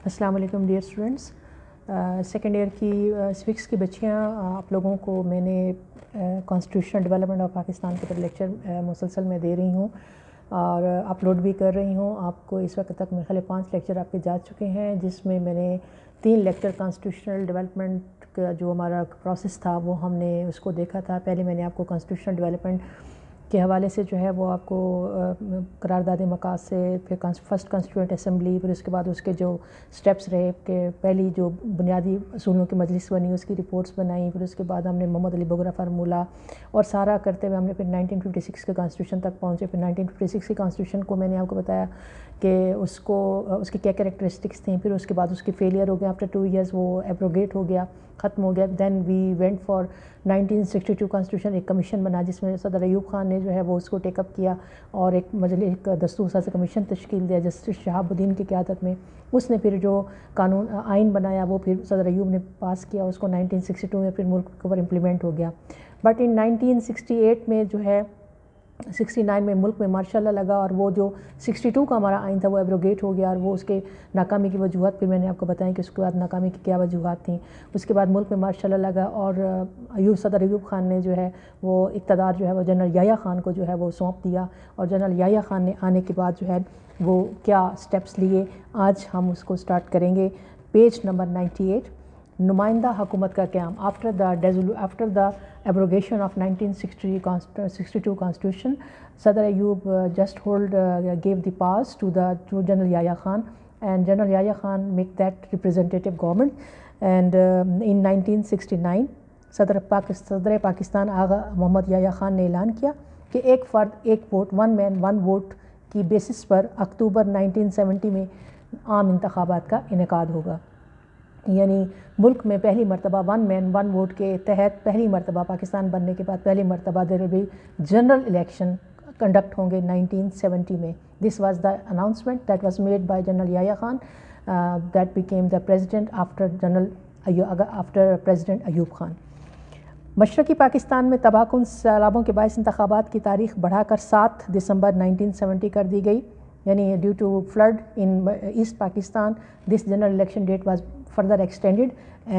السلام علیکم dear students. Second year کی سوکس کی بچیاں آپ لوگوں کو میں نے کانسٹیٹیوشنل ڈیولپمنٹ آف پاکستان کے اوپر لیکچر مسلسل میں دے رہی ہوں اور اپلوڈ بھی کر رہی ہوں. آپ کو اس وقت تک میرے خیال 5 لیکچر آپ کے جا چکے ہیں، جس میں نے 3 لیکچر کانسٹیٹیوشنل ڈیولپمنٹ کا جو ہمارا پروسیس تھا وہ ہم نے اس کو دیکھا تھا. پہلے میں نے آپ کو کانسٹیٹیوشنل ڈیولپمنٹ کے حوالے سے جو ہے وہ آپ کو قرارداد مقاصد سے، پھر فرسٹ کانسٹیٹیوئنٹ اسمبلی، پھر اس کے بعد اس کے جو سٹیپس رہے کہ پہلی جو بنیادی اصولوں کی مجلس بنی اس کی رپورٹس بنائیں، پھر اس کے بعد ہم نے محمد علی بگرا فارمولہ اور سارا کرتے ہوئے ہم نے پھر 1956 کے کانسٹیٹیوشن تک پہنچے. پھر 1956 کی کانسٹیٹیوشن کو میں نے آپ کو بتایا کہ اس کی کیا کریکٹرسٹکس تھیں. پھر اس کے بعد اس کی فیلئر ہو گیا، آفٹر 2 ایئرس وہ ایبروگیٹ ہو گیا، ختم ہو گیا. دین وی وینٹ فار 1962 کانسٹیٹیوشن. ایک کمیشن بنا جس میں صدر ایوب خان نے جو ہے وہ اس کو ٹیک اپ کیا اور ایک ایک دستور ساز کمیشن تشکیل دیا جسٹس شہاب الدین کی قیادت میں. اس نے پھر جو قانون آئین بنایا وہ پھر صدر ایوب نے پاس کیا، اس کو 1962 میں پھر ملک کے اوپر امپلیمنٹ ہو گیا. بٹ ان 1968 میں جو ہے 69 میں ملک میں مارشاء اللہ لگا اور وہ جو 62 کا ہمارا آئین تھا وہ ایبروگیٹ ہو گیا اور وہ اس کے ناکامی کی وجوہات پھر میں نے آپ کو بتائیں کہ اس کے بعد ناکامی کی کیا وجوہات تھیں. اس کے بعد ملک میں مارشاء اللہ لگا اور صدر ایوب خان نے جو ہے وہ اقتدار جو ہے وہ جنرل یحییٰ خان کو جو ہے وہ سونپ دیا. اور جنرل یحییٰ خان نے آنے کے بعد جو ہے وہ کیا سٹیپس لیے آج ہم اس کو سٹارٹ کریں گے. پیج نمبر 98، نمائندہ حکومت کا قیام. After the abrogation of 1962 constitution, صدر Ayub just gave the pass to general Yahya Khan and General Yahya Khan make that representative government. And in 1969 صدر پاکستان آغا محمد یحییٰ خان نے اعلان کیا کہ ایک فرد ایک ووٹ، 1 man 1 vote کی بیسس پر اکتوبر 1970 میں عام انتخابات کا انعقاد ہوگا. یعنی ملک میں پہلی مرتبہ 1 man 1 vote کے تحت پہلی مرتبہ پاکستان بننے کے بعد پہلی مرتبہ there will be general election conduct ہوں گے 1970 میں. This was the announcement that was made by General Yahya Khan that became the president after President Ayub Khan. مشرقی پاکستان میں تباہ کن سیلابوں کے باعث انتخابات کی تاریخ بڑھا کر 7 دسمبر 1970 کر دی گئی. یعنی due to flood in East Pakistan this general election date was further extended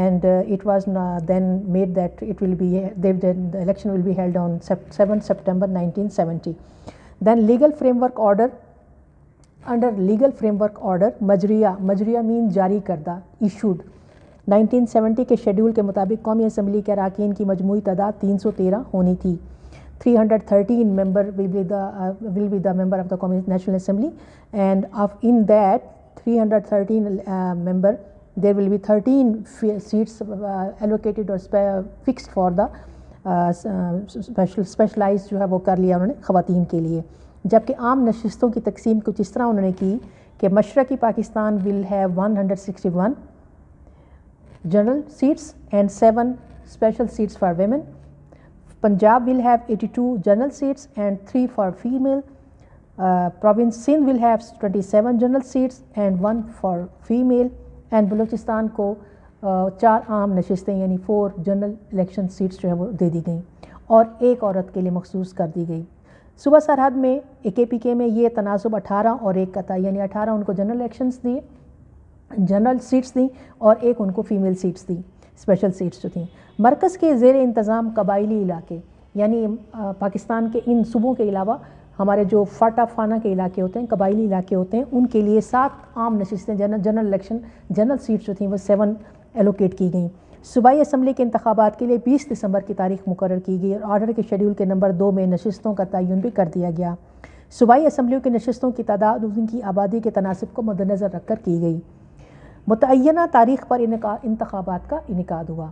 and it was then made that the election will be held on 7 September 1970. Then legal framework order. Under legal framework order مجریہ مین جاری کردہ issued 1970 کے schedule کے مطابق قومی assembly کے اراکین کی مجموعی تعداد 313 ہونی تھی. 313 member will be the member of the National Assembly, and in that 313 member there will be 13 seats allocated or fixed for the specialized جو ہے وہ کر لیا انہوں نے خواتین کے لیے. جبکہ عام نشستوں کی تقسیم کچھ اس طرح انہوں نے کی کہ مشرقی Pakistan will have 161 general seats and 7 special seats for women. Punjab will have 82 general seats and 3 for female. Province Sindh will have 27 general seats and 1 for female. And Balochistan کو 4 عام نشستیں یعنی 4 جنرل الیکشن سیٹس جو ہے وہ دے دی گئیں اور ایک عورت کے لیے مخصوص کر دی گئی. صوبہ سرحد میں AKPK میں یہ تناسب 18 اور 1 کا تھا، یعنی 18 ان کو جنرل الیکشنز دیے، جنرل سیٹس دیں اور 1 ان کو فیمیل سیٹس دی، اسپیشل سیٹس جو تھیں. مرکز کے زیر انتظام قبائلی علاقے، یعنی پاکستان کے ان صوبوں کے علاوہ ہمارے جو فاٹا فانا کے علاقے ہوتے ہیں، قبائلی علاقے ہوتے ہیں، ان کے لیے 7 عام نشستیں جنرل الیکشن جنرل سیٹس جو تھیں وہ 7 ایلوکیٹ کی گئیں. صوبائی اسمبلی کے انتخابات کے لیے 20 دسمبر کی تاریخ مقرر کی گئی اور آرڈر کے شیڈول کے نمبر 2 میں نشستوں کا تعین بھی کر دیا گیا. صوبائی اسمبلیوں کی نشستوں کی تعداد ان کی آبادی کے تناسب کو مد نظر رکھ کر کی گئی. متعینہ تاریخ پر انتخابات کا انعقاد ہوا.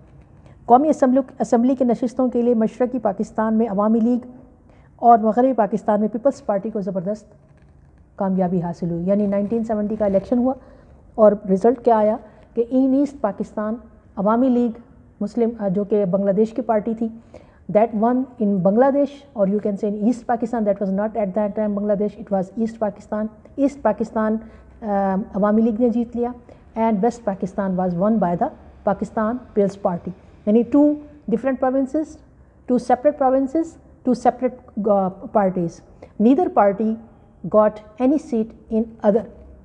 قومی اسمبلی کی نشستوں کے لیے مشرقی پاکستان میں عوامی لیگ اور مغربی پاکستان میں پیپلز پارٹی کو زبردست کامیابی حاصل ہوئی. یعنی 1970 کا الیکشن ہوا اور رزلٹ کیا آیا کہ ان ایسٹ پاکستان عوامی لیگ مسلم جو کہ بنگلہ دیش کی پارٹی تھی دیٹ ون ان بنگلہ دیش، اور you can say in East Pakistan that was not at that time Bangladesh, it was East Pakistan. East Pakistan Awami League نے جیت لیا and West Pakistan was won by the Pakistan Peoples Party. یعنی 2 different provinces, 2 separate provinces, 2 separate parties. Neither party got any seat in other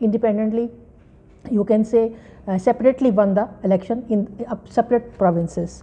independently, you can say separately won the election in separate provinces.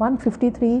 153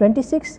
26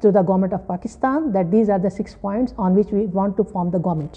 to the government of Pakistan that these are the 6 points on which we want to form the government.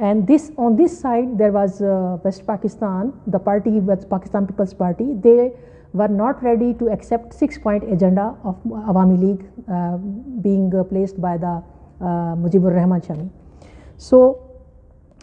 And this on this side there was West Pakistan, the party with Pakistan People's Party, they were not ready to accept 6-point agenda of Awami League being placed by the Mujibur Rahman Shami. So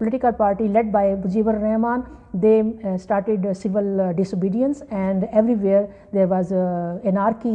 political party led by Mujibur Rahman, they started civil disobedience and everywhere there was anarchy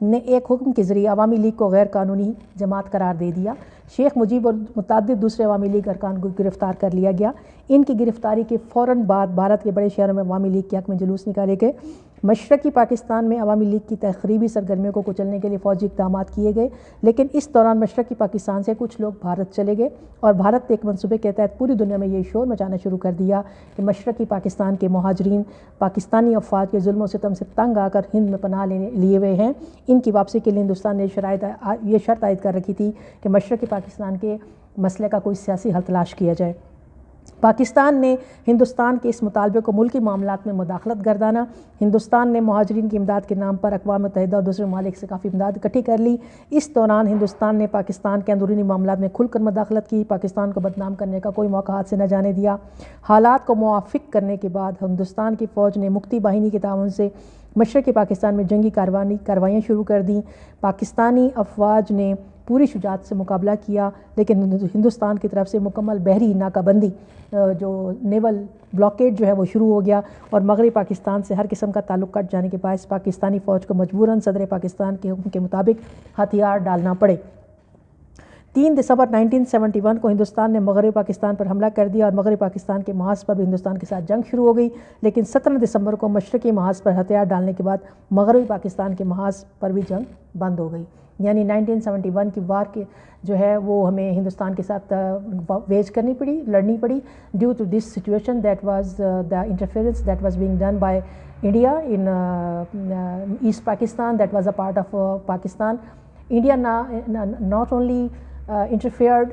نے ایک حکم کے ذریعے عوامی league کو غیر قانونی جماعت قرار دے دیا۔ شیخ مجیب اور متعدد دوسرے عوامی لیگ ارکان کو گرفتار کر لیا گیا۔ ان کی گرفتاری کے فوراً بعد بھارت کے بڑے شہروں میں عوامی لیگ کے حق میں جلوس نکالے گئے۔ مشرقی پاکستان میں عوامی لیگ کی تخریبی سرگرمیوں کو کچلنے کے لیے فوجی اقدامات کیے گئے، لیکن اس دوران مشرقی پاکستان سے کچھ لوگ بھارت چلے گئے اور بھارت نے ایک منصوبے کے تحت پوری دنیا میں یہ شور مچانا شروع کر دیا کہ مشرقی پاکستان کے مہاجرین پاکستانی افواج کے ظلم و ستم سے تنگ آ کر ہند میں پناہ لیے ہوئے ہیں۔ ان کی واپسی کے لیے ہندوستان نے یہ شرط عائد کر رکھی تھی کہ مشرقی پاکستان کے مسئلے کا کوئی سیاسی حل تلاش کیا جائے۔ پاکستان نے ہندوستان کے اس مطالبے کو ملکی معاملات میں مداخلت گردانا۔ ہندوستان نے مہاجرین کی امداد کے نام پر اقوام متحدہ اور دوسرے ممالک سے کافی امداد اکٹھی کر لی۔ اس دوران ہندوستان نے پاکستان کے اندرونی معاملات میں کھل کر مداخلت کی، پاکستان کو بدنام کرنے کا کوئی موقع ہاتھ سے نہ جانے دیا۔ حالات کو موافق کرنے کے بعد ہندوستان کی فوج نے مکتی باہنی کے تعاون سے مشرقی پاکستان میں جنگی کارروائیاں شروع کر دیں۔ پاکستانی افواج نے پوری شجاعت سے مقابلہ کیا، لیکن ہندوستان کی طرف سے مکمل بحری ناکہ بندی جو نیول بلاکیڈ جو ہے وہ شروع ہو گیا اور مغربی پاکستان سے ہر قسم کا تعلق کٹ جانے کے باعث پاکستانی فوج کو مجبوراً صدر پاکستان کے حکم کے مطابق ہتھیار ڈالنا پڑے۔ 3 دسمبر 1971 کو ہندوستان نے مغربی پاکستان پر حملہ کر دیا اور مغربی پاکستان کے محاذ پر بھی ہندوستان کے ساتھ جنگ شروع ہو گئی، لیکن 17 دسمبر کو مشرقی محاذ پر ہتھیار ڈالنے کے بعد مغربی پاکستان کے محاذ پر بھی جنگ بند ہو گئی۔ یعنی 1971 کی وار کے جو ہے وہ ہمیں ہندوستان کے ساتھ ویج کرنی پڑی، لڑنی پڑی due to this situation that was the interference that was being done by India in East Pakistan that was a part of Pakistan. India not only interfered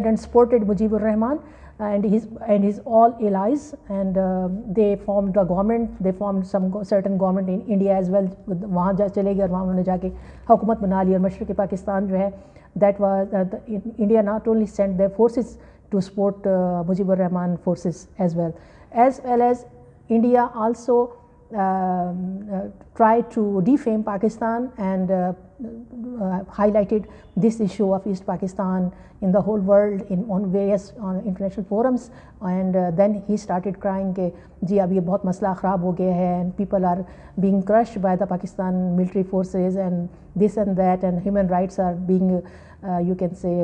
and supported Mujibur Rahman and his all allies, and they formed a government. They formed some certain government in India as well. وہاں جا چلے گئے اور وہاں انہوں نے جا کے حکومت بنا لی اور مشرقی پاکستان جو ہے that was India not only sent their forces to support Mujibur Rahman forces as well as India also tried to defame Pakistan and highlighted this issue of East Pakistan in the whole world on various international forums, and then he started crying کہ جی اب یہ بہت مسئلہ خراب ہو گیا ہے and people are being crushed by the Pakistan military forces and this and that, and human rights are being you can say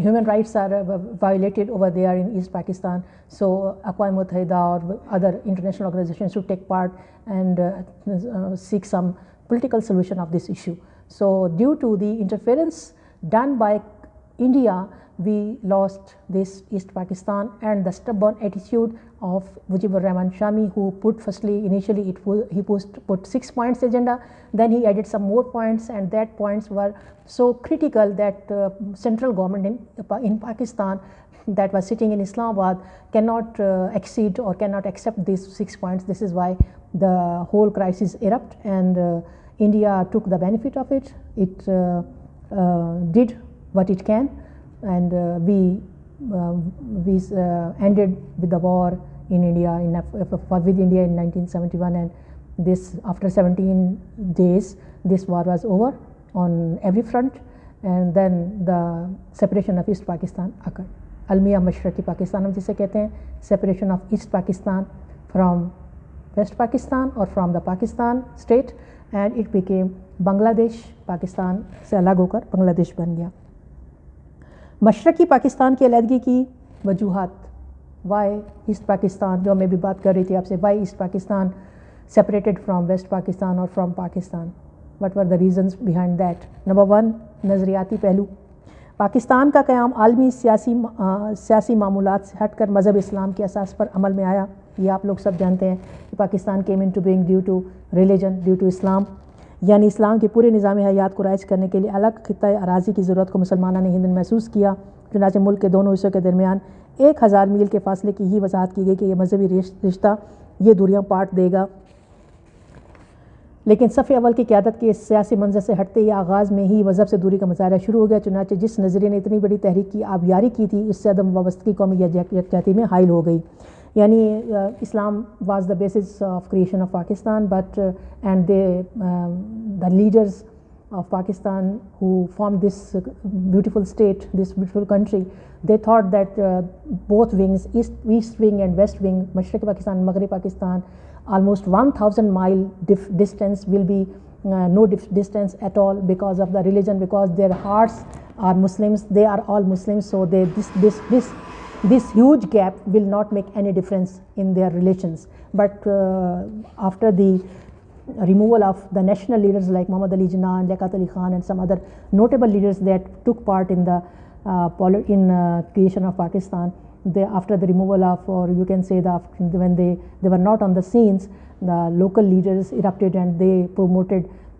human rights are violated over there in East Pakistan. So Aqwam Mutahida or other international organizations should take part and seek some political solution of this issue. So due to the interference done by India, we lost this East Pakistan, and the stubborn attitude of Mujibur Rahman Shami, who initially he put 6 points agenda, then he added some more points, and that points were so critical that central government in Pakistan that was sitting in Islamabad cannot exceed or cannot accept these 6 points. This is why the whole crisis erupted, and India took the benefit of it. It did what it can, and we ended with the war in India with India in 1971, and this after 17 days this war was over on every front, and then the separation of East Pakistan occurred. المیہ مشرقی پاکستان ہم جسے کہتے ہیں، separation of East Pakistan from West Pakistan or from the Pakistan state, and it became بنگلہ پاکستان سے الگ ہو کر بنگلہ دیش بن گیا۔ مشرقی پاکستان کی علیحدگی کی وجوہات، وائی ایسٹ پاکستان، جو میں بھی بات کر رہی تھی آپ سے، why East Pakistan separated from West Pakistan or from Pakistan, what were the reasons behind that? Number 1, نظریاتی پہلو۔ پاکستان کا قیام عالمی سیاسی معمولات سے ہٹ کر مذہب اسلام کے اساس پر عمل میں آیا۔ یہ آپ لوگ سب جانتے ہیں کہ Pakistan came into being due to religion, due to Islam، یعنی اسلام کے پورے نظام حیات کو رائج کرنے کے لیے الگ خطۂ اراضی کی ضرورت کو مسلمانوں نے ہند میں محسوس کیا، چنانچہ ملک کے دونوں حصوں کے درمیان 1000 میل کے فاصلے کی ہی وضاحت کی گئی کہ یہ مذہبی رشتہ یہ دوریاں پاٹ دے گا۔ لیکن صف اول کی قیادت کے اس سیاسی منظر سے ہٹتے ہی آغاز میں ہی مذہب سے دوری کا مظاہرہ شروع ہو گیا، چنانچہ جس نظریے نے اتنی بڑی تحریک کی آبیاری کی تھی اس سے عدم وابستگی قومی یکجہتی میں حائل ہو گئی۔ یعنی Islam was the basis of creation of Pakistan, but and the leaders of Pakistan who formed this beautiful state, this beautiful country, they thought that both wings, east wing and west wing, مشرقی پاکستان، مغربی Pakistan, almost 1,000 mile distance will be no distance at all because of the religion, because their hearts are Muslims, they are all Muslims, so this huge gap will not make any difference in their relations. But after the removal of the national leaders like Muhammad Ali Jinnah and Liaquat Ali Khan and some other notable leaders that took part in the creation of Pakistan, after the removal of, or you can say that when they were not on the scenes, the local leaders erupted and they promoted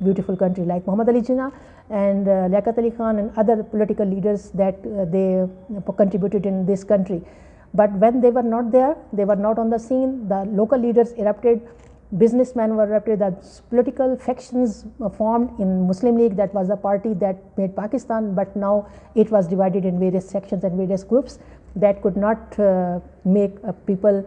beautiful country, like Muhammad Ali Jinnah and Liaquat Ali Khan and other political leaders that they contributed in this country. But when they were not there, they were not on the scene, the local leaders erupted, businessmen were erupted, the political factions formed in Muslim League, that was the party that made Pakistan, but now it was divided in various sections and various groups that could not make people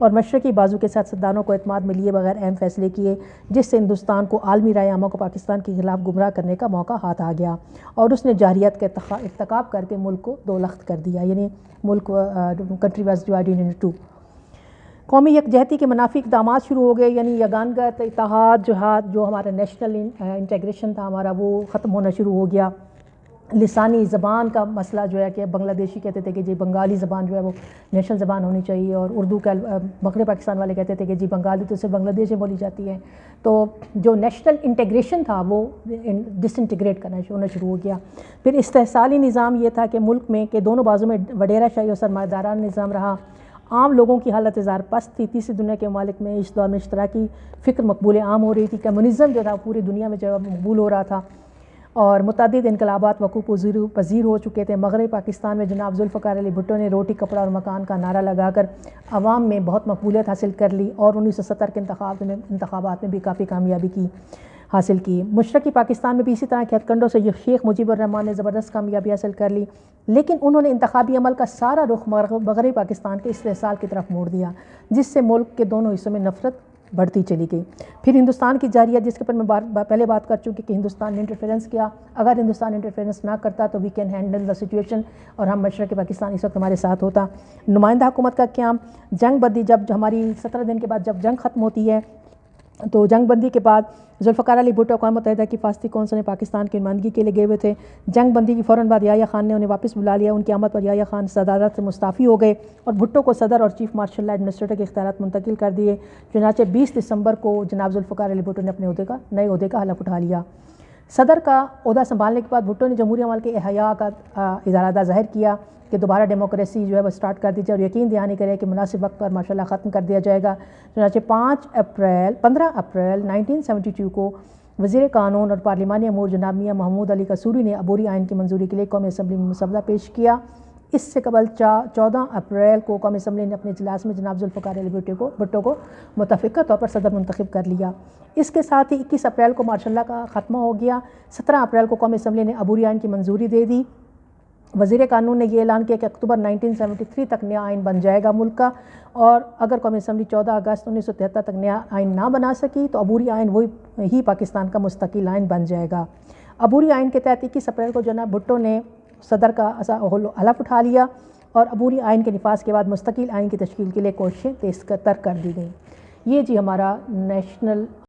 اور مشرقی بازو کے سیاستدانوں کو اعتماد میں لیے بغیر اہم فیصلے کیے، جس سے ہندوستان کو عالمی رائے عامہ کو پاکستان کے خلاف گمراہ کرنے کا موقع ہاتھ آ گیا اور اس نے جارحیت کا ارتکاب کر کے ملک کو دو لخت کر دیا، یعنی ملک country was divided into two. قومی یکجہتی کے منافی اقدامات شروع ہو گئے، یعنی یگانگت، اتحاد، جہاد، جو ہمارا نیشنل انٹیگریشن تھا ہمارا، وہ ختم ہونا شروع ہو گیا۔ لسانی زبان کا مسئلہ جو ہے کہ بنگلہ دیشی کہتے تھے کہ جی بنگالی زبان جو ہے وہ نیشنل زبان ہونی چاہیے، اور اردو کا مغرب پاکستان والے کہتے تھے کہ جی بنگالی تو صرف بنگلہ دیش میں بولی جاتی ہے۔ تو جو نیشنل انٹیگریشن تھا وہ ڈس انٹیگریٹ ہونا شروع ہو گیا۔ پھر استحصالی نظام یہ تھا کہ ملک میں کہ دونوں بازو میں وڈیرہ شاہی اور سرمایہ دارانہ نظام رہا، عام لوگوں کی حالت ہزار پست تھی۔ تیسری دنیا کے ممالک میں اس دور میں اشتراکی فکر مقبول عام ہو رہی تھی، کمیونزم جو تھا پوری دنیا میں جو مقبول ہو رہا تھا، اور متعدد انقلابات وقوع پذیر ہو چکے تھے۔ مغربی پاکستان میں جناب ذوالفقار علی بھٹو نے روٹی کپڑا اور مکان کا نعرہ لگا کر عوام میں بہت مقبولیت حاصل کر لی، اور 1970 کے انتخابات میں بھی کافی کامیابی حاصل کی۔ مشرقی پاکستان میں بھی اسی طرح کے ہتھ کنڈوں سے شیخ مجیب الرحمن نے زبردست کامیابی حاصل کر لی، لیکن انہوں نے انتخابی عمل کا سارا رخ مغربی پاکستان کے استحصال کی طرف موڑ دیا، جس سے ملک کے دونوں حصوں میں نفرت بڑھتی چلی گئی۔ پھر ہندوستان کی جارحیت، جس کے پر میں پہلے بات کر چکی کہ ہندوستان نے انٹرفیرنس کیا، اگر ہندوستان انٹرفیرنس نہ کرتا تو we can handle the situation, اور ہم مشرقی پاکستان اس وقت ہمارے ساتھ ہوتا۔ نمائندہ حکومت کا قیام، جنگ بندی، جب ہماری 17 دن کے بعد جب جنگ ختم ہوتی ہے تو جنگ بندی کے بعد ذوالفقار علی بھٹو اقوام متحدہ کی حفاظتی کونسل میں پاکستان کی نمائندگی کے لیے گئے ہوئے تھے۔ جنگ بندی کی فوراً بعد یحییٰ خان نے انہیں واپس بلا لیا۔ ان کی آمد پر یحییٰ خان صدارت سے مستعفی ہو گئے اور بھٹو کو صدر اور چیف مارشل لا ایڈمنسٹریٹر کے اختیارات منتقل کر دیے۔ چنانچہ 20 دسمبر کو جناب ذوالفقار علی بھٹو نے اپنے نئے عہدے کا حلف اٹھا لیا۔ صدر کا عہدہ سنبھالنے کے بعد بھٹو نے جمہوری عمل کے احیاء کا ارادہ ظاہر کیا کہ دوبارہ ڈیموکریسی جو ہے وہ سٹارٹ کر دی جائے، اور یقین دہانی کرے کہ مناسب وقت پر ماشاءاللہ ختم کر دیا جائے گا۔ چنانچہ 15 اپریل 1972 کو وزیر قانون اور پارلیمانی امور جناب میاں محمود علی قصوری نے عبوری آئین کی منظوری کے لیے قومی اسمبلی میں مسودہ پیش کیا۔ اس سے قبل 14 اپریل کو قومی اسمبلی نے اپنے اجلاس میں جناب ذوالفقار علی بھٹو کو متفقہ طور پر صدر منتخب کر لیا۔ اس کے ساتھ ہی 21 اپریل کو مارشل لا کا خاتمہ ہو گیا۔ 17 اپریل کو قومی اسمبلی نے عبوری آئین کی منظوری دے دی۔ وزیر قانون نے یہ اعلان کیا کہ اکتوبر 1973 تک نیا آئین بن جائے گا ملک کا، اور اگر قومی اسمبلی 14 اگست 1973 تک نیا آئین نہ بنا سکی تو عبوری آئین وہی پاکستان کا مستقل آئین بن جائے گا۔ عبوری آئین کے تحت 21 اپریل کو جناب بھٹو نے صدر کا حلف اٹھا لیا، اور عبوری آئین کے نفاذ کے بعد مستقل آئین کی تشکیل کے لیے کوششیں تیز کر دی گئیں۔ یہ جی ہمارا نیشنل